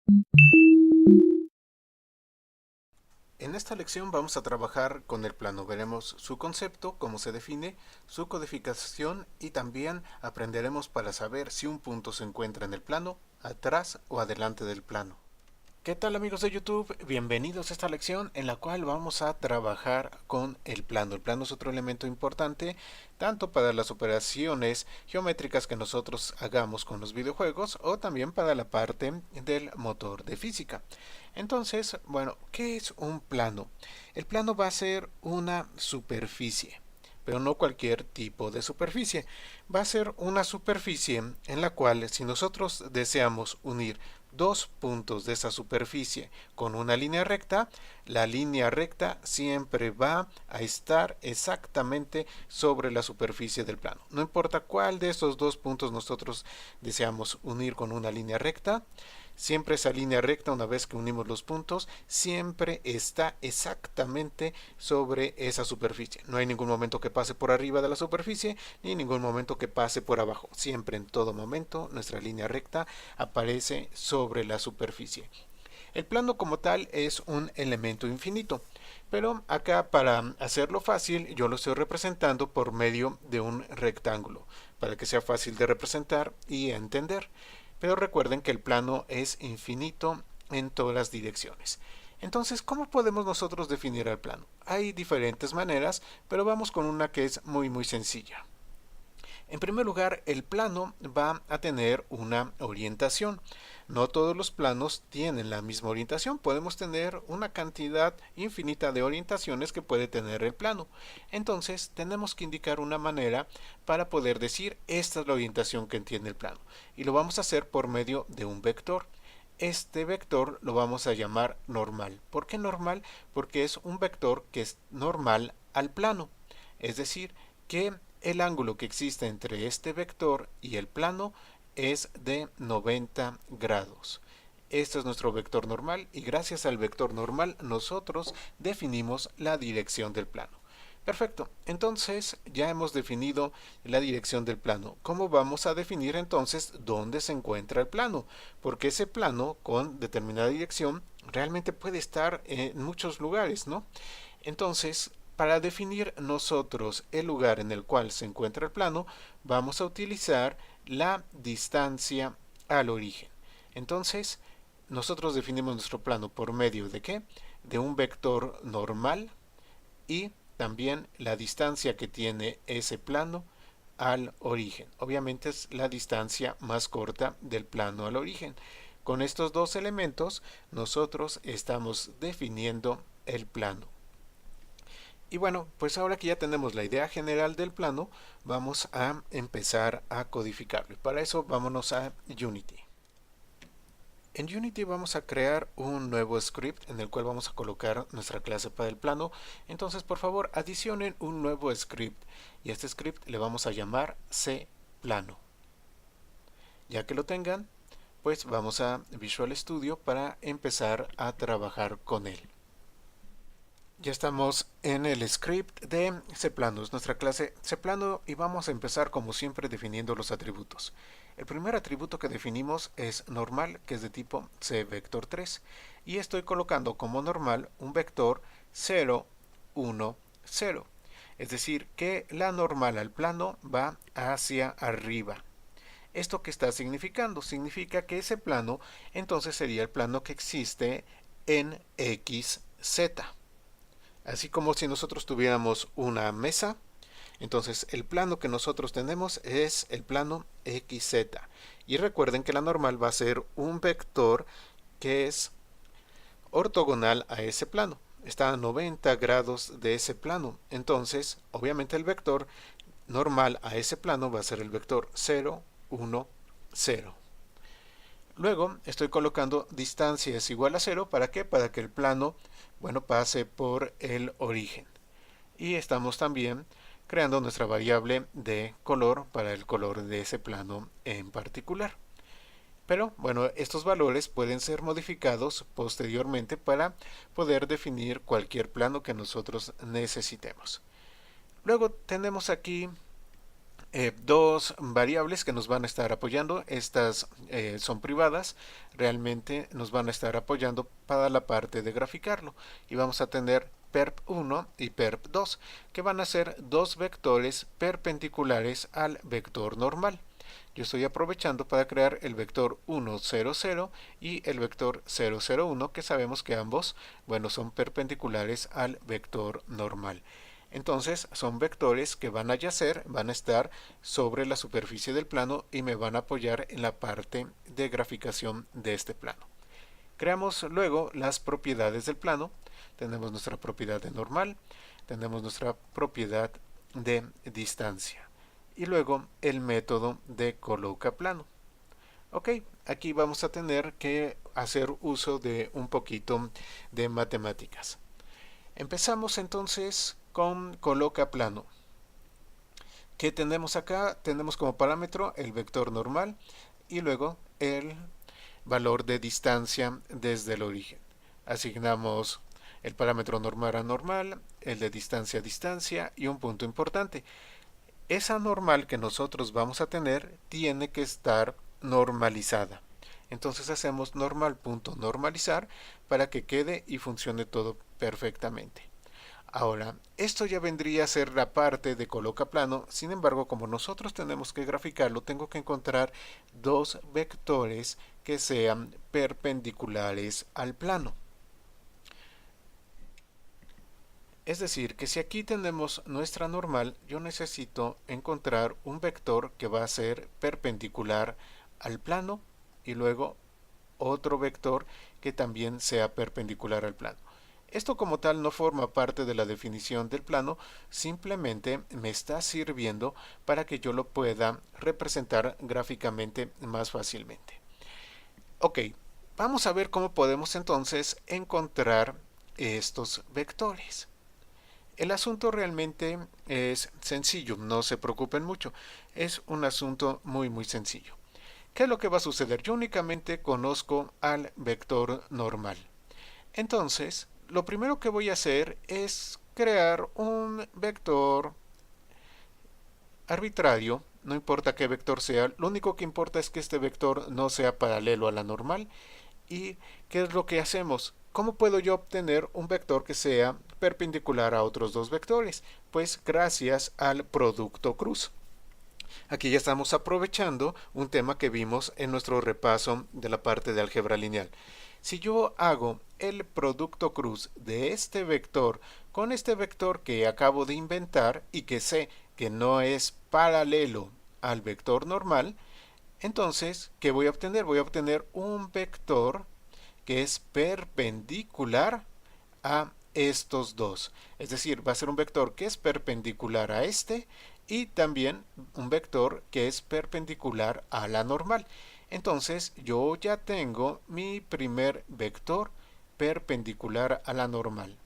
En esta lección vamos a trabajar con el plano. Veremos su concepto, cómo se define, su codificación y también aprenderemos para saber si un punto se encuentra en el plano, atrás o adelante del plano. ¿Qué tal amigos de YouTube? Bienvenidos a esta lección en la cual vamos a trabajar con el plano. El plano es otro elemento importante tanto para las operaciones geométricas que nosotros hagamos con los videojuegos o también para la parte del motor de física. Entonces, bueno, ¿qué es un plano? El plano va a ser una superficie, pero no cualquier tipo de superficie. Va a ser una superficie en la cual si nosotros deseamos unir dos puntos de esa superficie con una línea recta, la línea recta siempre va a estar exactamente sobre la superficie del plano. No importa cuál de esos dos puntos nosotros deseamos unir con una línea recta, siempre esa línea recta, una vez que unimos los puntos, siempre está exactamente sobre esa superficie. No hay ningún momento que pase por arriba de la superficie, ni ningún momento que pase por abajo. Siempre, en todo momento, nuestra línea recta aparece sobre la superficie. El plano como tal es un elemento infinito, pero acá para hacerlo fácil yo lo estoy representando por medio de un rectángulo, para que sea fácil de representar y entender. Pero recuerden que el plano es infinito en todas las direcciones. Entonces, ¿cómo podemos nosotros definir el plano? Hay diferentes maneras, pero vamos con una que es muy sencilla. En primer lugar, el plano va a tener una orientación. No todos los planos tienen la misma orientación. Podemos tener una cantidad infinita de orientaciones que puede tener el plano. Entonces, tenemos que indicar una manera para poder decir esta es la orientación que tiene el plano. Y lo vamos a hacer por medio de un vector. Este vector lo vamos a llamar normal. ¿Por qué normal? Porque es un vector que es normal al plano. Es decir, que el ángulo que existe entre este vector y el plano es de 90 grados. Este es nuestro vector normal y gracias al vector normal nosotros definimos la dirección del plano. Perfecto, entonces ya hemos definido la dirección del plano. ¿Cómo vamos a definir entonces dónde se encuentra el plano? Porque ese plano con determinada dirección realmente puede estar en muchos lugares, ¿no? Entonces, para definir nosotros el lugar en el cual se encuentra el plano, vamos a utilizar la distancia al origen. Entonces, nosotros definimos nuestro plano por medio de ¿qué? De un vector normal y también la distancia que tiene ese plano al origen. Obviamente es la distancia más corta del plano al origen. Con estos dos elementos nosotros estamos definiendo el plano. Y bueno, pues ahora que ya tenemos la idea general del plano, vamos a empezar a codificarlo. Y para eso vámonos a Unity. En Unity vamos a crear un nuevo script en el cual vamos a colocar nuestra clase para el plano. Entonces, por favor, adicionen un nuevo script. Y a este script le vamos a llamar cplano. Ya que lo tengan, pues vamos a Visual Studio para empezar a trabajar con él. Ya estamos en el script de cplano, es nuestra clase cplano y vamos a empezar como siempre definiendo los atributos. El primer atributo que definimos es normal, que es de tipo cvector3 y estoy colocando como normal un vector 0, 1, 0. Es decir, que la normal al plano va hacia arriba. ¿Esto qué está significando? Significa que ese plano entonces sería el plano que existe en XZ. Así como si nosotros tuviéramos una mesa, entonces el plano que nosotros tenemos es el plano XZ. Y recuerden que la normal va a ser un vector que es ortogonal a ese plano. Está a 90 grados de ese plano. Entonces, obviamente el vector normal a ese plano va a ser el vector 0, 1, 0. Luego estoy colocando distancia es igual a 0. ¿Para qué? Para que el plano, bueno, pase por el origen. Y estamos también creando nuestra variable de color para el color de ese plano en particular. Pero bueno, estos valores pueden ser modificados posteriormente para poder definir cualquier plano que nosotros necesitemos. Luego tenemos aquí dos variables que nos van a estar apoyando. Estas son privadas, realmente nos van a estar apoyando para la parte de graficarlo. Y vamos a tener perp1 y perp2, que van a ser dos vectores perpendiculares al vector normal. Yo estoy aprovechando para crear el vector 1, 0, 0 y el vector 0, 0, 1, que sabemos que ambos, bueno, son perpendiculares al vector normal. Entonces son vectores que van a yacer, van a estar sobre la superficie del plano y me van a apoyar en la parte de graficación de este plano. Creamos luego las propiedades del plano. Tenemos nuestra propiedad de normal, tenemos nuestra propiedad de distancia y luego el método de coloca plano. Ok, aquí vamos a tener que hacer uso de un poquito de matemáticas. Empezamos entonces con coloca plano. ¿Qué tenemos acá? Tenemos como parámetro el vector normal y luego el valor de distancia desde el origen. Asignamos el parámetro normal a normal, el de distancia a distancia y un punto importante. Esa normal que nosotros vamos a tener tiene que estar normalizada. Entonces hacemos normal.normalizar para que quede y funcione todo perfectamente. Ahora, esto ya vendría a ser la parte de coloca plano, sin embargo, como nosotros tenemos que graficarlo, tengo que encontrar dos vectores que sean perpendiculares al plano. Es decir, que si aquí tenemos nuestra normal, yo necesito encontrar un vector que va a ser perpendicular al plano y luego otro vector que también sea perpendicular al plano. Esto como tal no forma parte de la definición del plano, simplemente me está sirviendo para que yo lo pueda representar gráficamente más fácilmente. Ok, vamos a ver cómo podemos entonces encontrar estos vectores. El asunto realmente es sencillo, no se preocupen mucho, es un asunto muy sencillo. ¿Qué es lo que va a suceder? Yo únicamente conozco al vector normal. Entonces, lo primero que voy a hacer es crear un vector arbitrario, no importa qué vector sea, lo único que importa es que este vector no sea paralelo a la normal. ¿Y qué es lo que hacemos? ¿Cómo puedo yo obtener un vector que sea perpendicular a otros dos vectores? Pues gracias al producto cruz. Aquí ya estamos aprovechando un tema que vimos en nuestro repaso de la parte de álgebra lineal. Si yo hago el producto cruz de este vector con este vector que acabo de inventar y que sé que no es paralelo al vector normal, entonces, ¿qué voy a obtener? Voy a obtener un vector que es perpendicular a estos dos. Es decir, va a ser un vector que es perpendicular a este y también un vector que es perpendicular a la normal. Entonces, yo ya tengo mi primer vector perpendicular a la normal.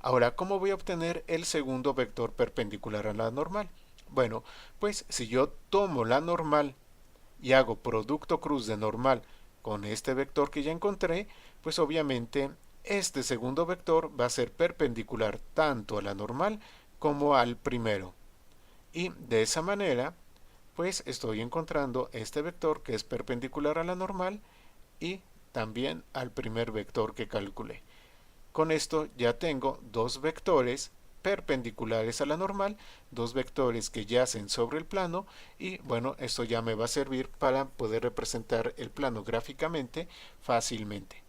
Ahora, ¿cómo voy a obtener el segundo vector perpendicular a la normal? Bueno, pues si yo tomo la normal y hago producto cruz de normal con este vector que ya encontré, pues obviamente este segundo vector va a ser perpendicular tanto a la normal como al primero. Y de esa manera, pues estoy encontrando este vector que es perpendicular a la normal y también al primer vector que calculé. Con esto ya tengo dos vectores perpendiculares a la normal, dos vectores que yacen sobre el plano y bueno, esto ya me va a servir para poder representar el plano gráficamente fácilmente.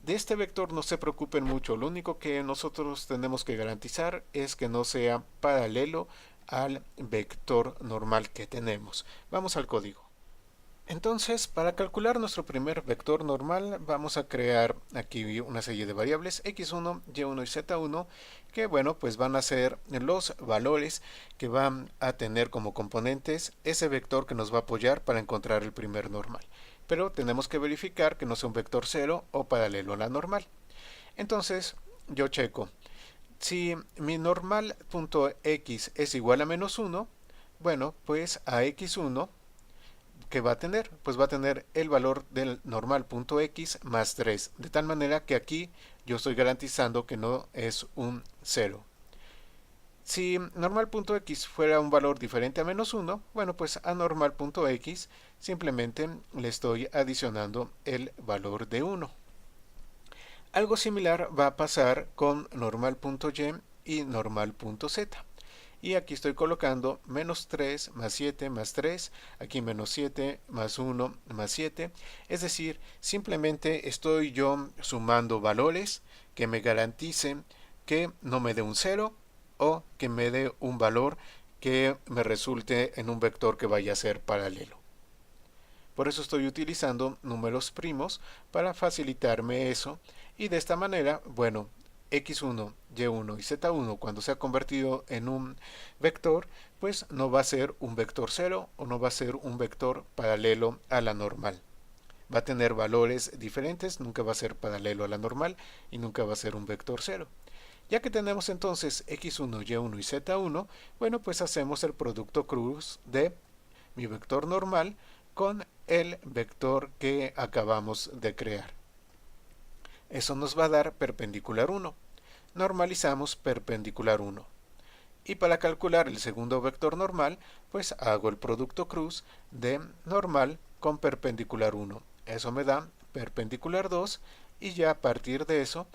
De este vector no se preocupen mucho, lo único que nosotros tenemos que garantizar es que no sea paralelo al vector normal que tenemos. Vamos al código. Entonces, para calcular nuestro primer vector normal, vamos a crear aquí una serie de variables x1, y1 y z1, que bueno, pues van a ser los valores que van a tener como componentes ese vector que nos va a apoyar para encontrar el primer normal. Pero tenemos que verificar que no sea un vector 0 o paralelo a la normal. Entonces, yo checo. Si mi normal.x es igual a menos 1, bueno, pues a x1 que va a tener, pues va a tener el valor del normal.x más 3, de tal manera que aquí yo estoy garantizando que no es un 0. Si normal.x fuera un valor diferente a -1, bueno, pues a normal.x simplemente le estoy adicionando el valor de 1. Algo similar va a pasar con normal.y y normal.z. Y aquí estoy colocando -3 más 7 más 3, aquí -7 más 1 más 7. Es decir, simplemente estoy yo sumando valores que me garanticen que no me dé un 0 o que me dé un valor que me resulte en un vector que vaya a ser paralelo. Por eso estoy utilizando números primos para facilitarme eso, y de esta manera, bueno, x1, y1 y z1 cuando se ha convertido en un vector, pues no va a ser un vector 0 o no va a ser un vector paralelo a la normal. Va a tener valores diferentes, nunca va a ser paralelo a la normal y nunca va a ser un vector 0. Ya que tenemos entonces x1, y1 y z1, bueno, pues hacemos el producto cruz de mi vector normal con el vector que acabamos de crear. Eso nos va a dar perpendicular 1. Normalizamos perpendicular 1. Y para calcular el segundo vector normal, pues hago el producto cruz de normal con perpendicular 1. Eso me da perpendicular 2 y ya a partir de eso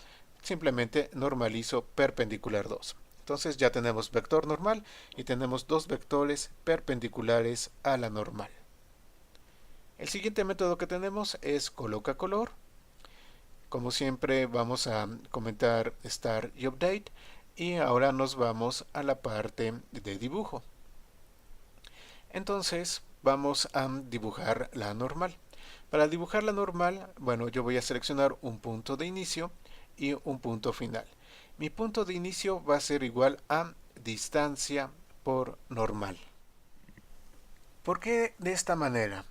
simplemente normalizo perpendicular 2. Entonces ya tenemos vector normal y tenemos dos vectores perpendiculares a la normal. El siguiente método que tenemos es coloca color. Como siempre vamos a comentar Start y Update, y ahora nos vamos a la parte de dibujo. Entonces vamos a dibujar la normal. Para dibujar la normal, bueno, yo voy a seleccionar un punto de inicio y un punto final. Mi punto de inicio va a ser igual a distancia por normal. ¿Por qué de esta manera?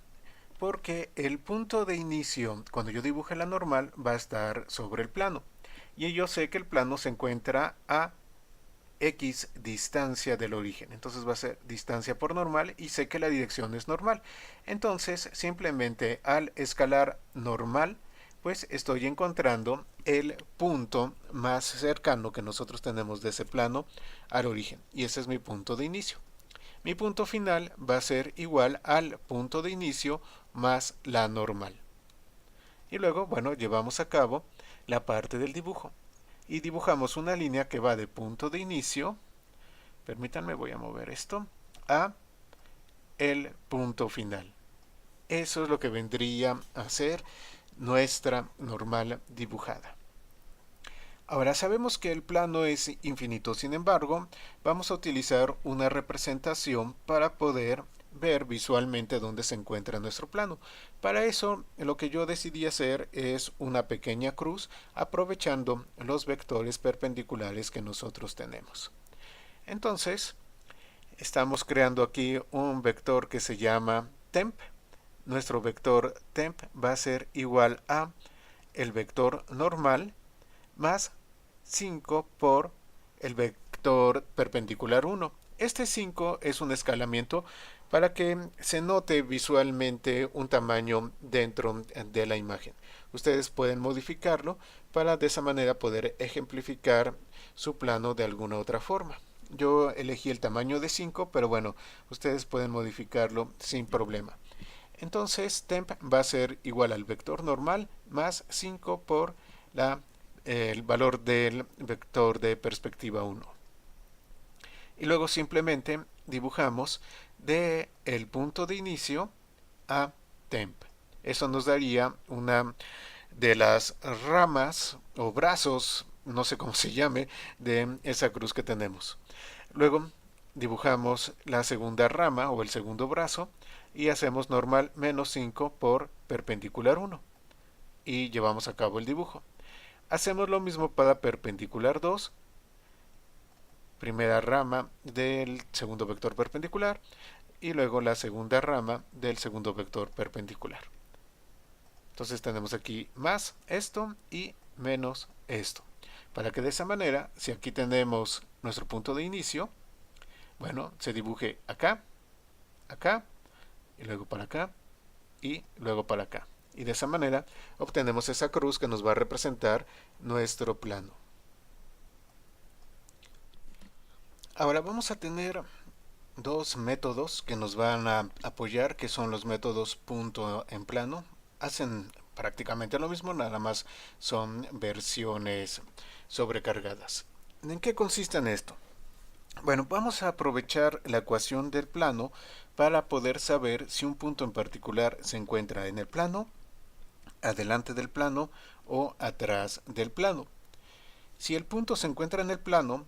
Porque el punto de inicio, cuando yo dibuje la normal, va a estar sobre el plano. Y yo sé que el plano se encuentra a x distancia del origen. Entonces va a ser distancia por normal y sé que la dirección es normal. Entonces simplemente al escalar normal, pues estoy encontrando el punto más cercano que nosotros tenemos de ese plano al origen. Y ese es mi punto de inicio. Mi punto final va a ser igual al punto de inicio más la normal. Y luego, bueno, llevamos a cabo la parte del dibujo. Y dibujamos una línea que va de punto de inicio, permítanme, voy a mover esto, a el punto final. Eso es lo que vendría a ser nuestra normal dibujada. Ahora sabemos que el plano es infinito, sin embargo, vamos a utilizar una representación para poder ver visualmente dónde se encuentra nuestro plano. Para eso, lo que yo decidí hacer es una pequeña cruz, aprovechando los vectores perpendiculares que nosotros tenemos. Entonces, estamos creando aquí un vector que se llama temp. Nuestro vector temp va a ser igual a el vector normal más 5 por el vector perpendicular 1. Este 5 es un escalamiento para que se note visualmente un tamaño dentro de la imagen. Ustedes pueden modificarlo para de esa manera poder ejemplificar su plano de alguna otra forma. Yo elegí el tamaño de 5, pero bueno, ustedes pueden modificarlo sin problema. Entonces temp va a ser igual al vector normal más 5 por el valor del vector de perspectiva 1. Y luego simplemente dibujamos de el punto de inicio a temp. Eso nos daría una de las ramas o brazos, no sé cómo se llame, de esa cruz que tenemos. Luego dibujamos la segunda rama o el segundo brazo y hacemos normal menos 5 por perpendicular 1 y llevamos a cabo el dibujo. Hacemos lo mismo para perpendicular 2, primera rama del segundo vector perpendicular y luego la segunda rama del segundo vector perpendicular. Entonces tenemos aquí más esto y menos esto. Para que de esa manera, si aquí tenemos nuestro punto de inicio, bueno, se dibuje acá, acá, y luego para acá, y luego para acá. Y de esa manera obtenemos esa cruz que nos va a representar nuestro plano. Ahora vamos a tener dos métodos que nos van a apoyar, que son los métodos punto en plano. Hacen prácticamente lo mismo, nada más son versiones sobrecargadas. ¿En qué consiste esto? Bueno, vamos a aprovechar la ecuación del plano para poder saber si un punto en particular se encuentra en el plano, adelante del plano o atrás del plano. Si el punto se encuentra en el plano,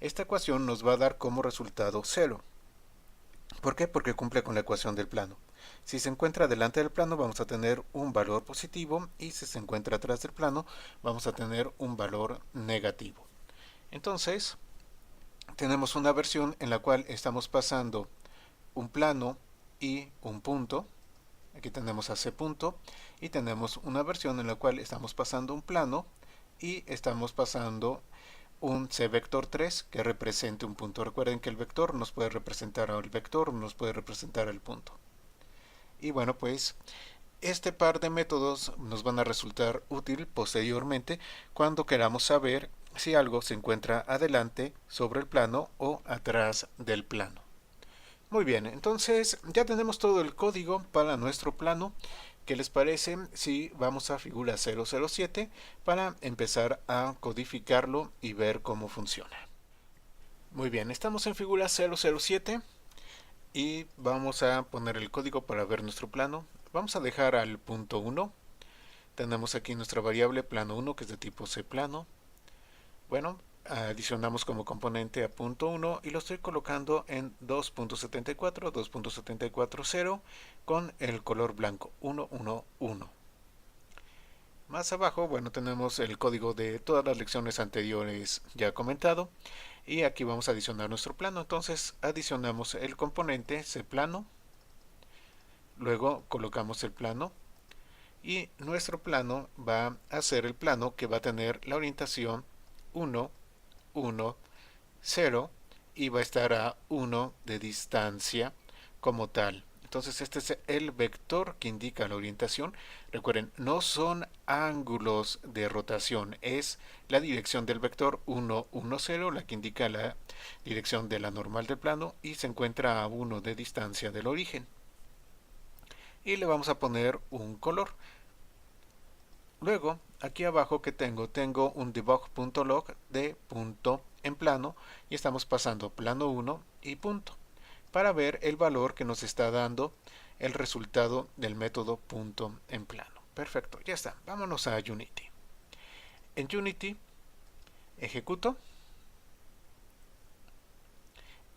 esta ecuación nos va a dar como resultado 0. ¿Por qué? Porque cumple con la ecuación del plano. Si se encuentra delante del plano vamos a tener un valor positivo y si se encuentra atrás del plano vamos a tener un valor negativo. Entonces, tenemos una versión en la cual estamos pasando un plano y un punto. Aquí tenemos a C punto y tenemos una versión en la cual estamos pasando un plano y estamos pasando un C vector 3 que represente un punto. Recuerden que el vector nos puede representar al vector, nos puede representar el punto. Y bueno, pues este par de métodos nos van a resultar útil posteriormente cuando queramos saber si algo se encuentra adelante sobre el plano o atrás del plano. Muy bien, entonces ya tenemos todo el código para nuestro plano. ¿Qué les parece si vamos a figura 007 para empezar a codificarlo y ver cómo funciona? Muy bien, estamos en figura 007 y vamos a poner el código para ver nuestro plano. Vamos a dejar al punto 1. Tenemos aquí nuestra variable plano 1 que es de tipo C plano. Bueno, adicionamos como componente a punto 1 y lo estoy colocando en 2.74, 2.740 con el color blanco 111. Más abajo, bueno, tenemos el código de todas las lecciones anteriores ya comentado y aquí vamos a adicionar nuestro plano. Entonces adicionamos el componente C plano, luego colocamos el plano y nuestro plano va a ser el plano que va a tener la orientación 1, 1, 0 y va a estar a 1 de distancia como tal. Entonces este es el vector que indica la orientación. Recuerden, no son ángulos de rotación, es la dirección del vector 1, 1, 0, la que indica la dirección de la normal del plano y se encuentra a 1 de distancia del origen. Y le vamos a poner un color. Luego, aquí abajo que tengo un debug.log de punto en plano y estamos pasando plano 1 y punto para ver el valor que nos está dando el resultado del método punto en plano. Perfecto, ya está. Vámonos a Unity. En Unity ejecuto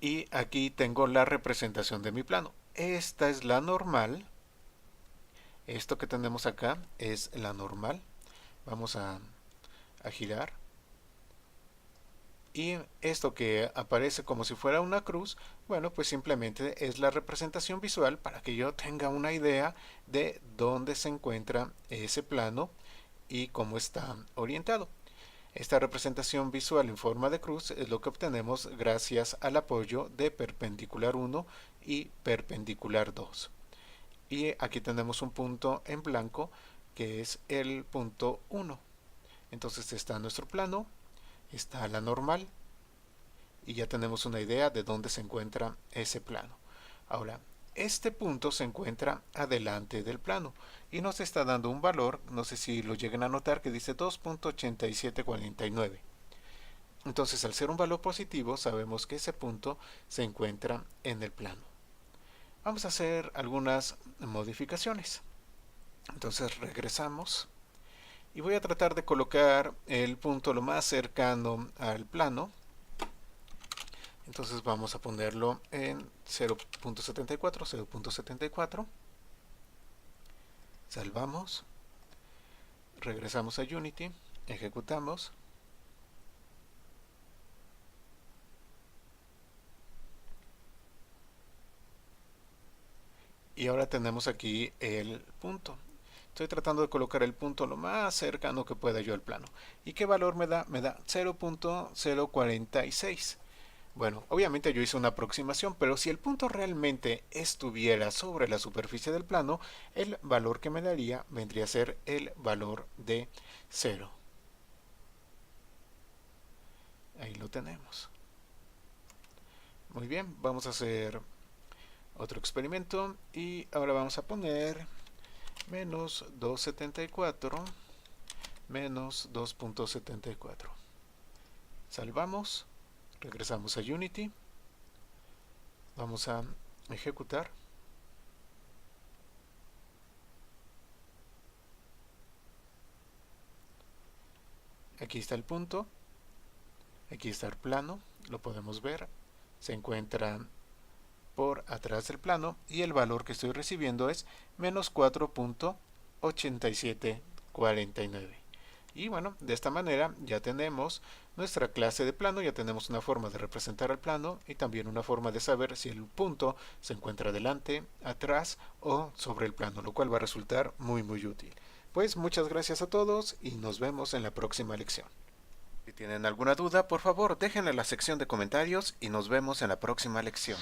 y aquí tengo la representación de mi plano. Esta es la normal. Esto que tenemos acá es la normal. Vamos a girar. Y esto que aparece como si fuera una cruz, bueno, pues simplemente es la representación visual para que yo tenga una idea de dónde se encuentra ese plano y cómo está orientado. Esta representación visual en forma de cruz es lo que obtenemos gracias al apoyo de perpendicular 1 y perpendicular 2. Y aquí tenemos un punto en blanco que es el punto 1. Entonces está nuestro plano, está la normal y ya tenemos una idea de dónde se encuentra ese plano. Ahora, este punto se encuentra adelante del plano y nos está dando un valor, no sé si lo lleguen a notar, que dice 2.8749. Entonces, al ser un valor positivo, sabemos que ese punto se encuentra en el plano. Vamos a hacer algunas modificaciones. Entonces regresamos y voy a tratar de colocar el punto lo más cercano al plano. Entonces vamos a ponerlo en 0.74, 0.74. Salvamos. Regresamos a Unity. Ejecutamos. Y ahora tenemos aquí el punto. Estoy tratando de colocar el punto lo más cercano que pueda yo al plano. ¿Y qué valor me da? Me da 0.046. Bueno, obviamente yo hice una aproximación, pero si el punto realmente estuviera sobre la superficie del plano, el valor que me daría vendría a ser el valor de 0. Ahí lo tenemos. Muy bien, vamos a hacer otro experimento y ahora vamos a poner menos 274 menos 2.74. Salvamos, regresamos a Unity, vamos a ejecutar. Aquí está el punto, aquí está el plano, lo podemos ver, se encuentra por atrás del plano y el valor que estoy recibiendo es menos 4.8749. Y bueno, de esta manera ya tenemos nuestra clase de plano, ya tenemos una forma de representar el plano y también una forma de saber si el punto se encuentra delante, atrás o sobre el plano, lo cual va a resultar muy útil. Pues muchas gracias a todos y nos vemos en la próxima lección. Si tienen alguna duda, por favor déjenla en la sección de comentarios y nos vemos en la próxima lección.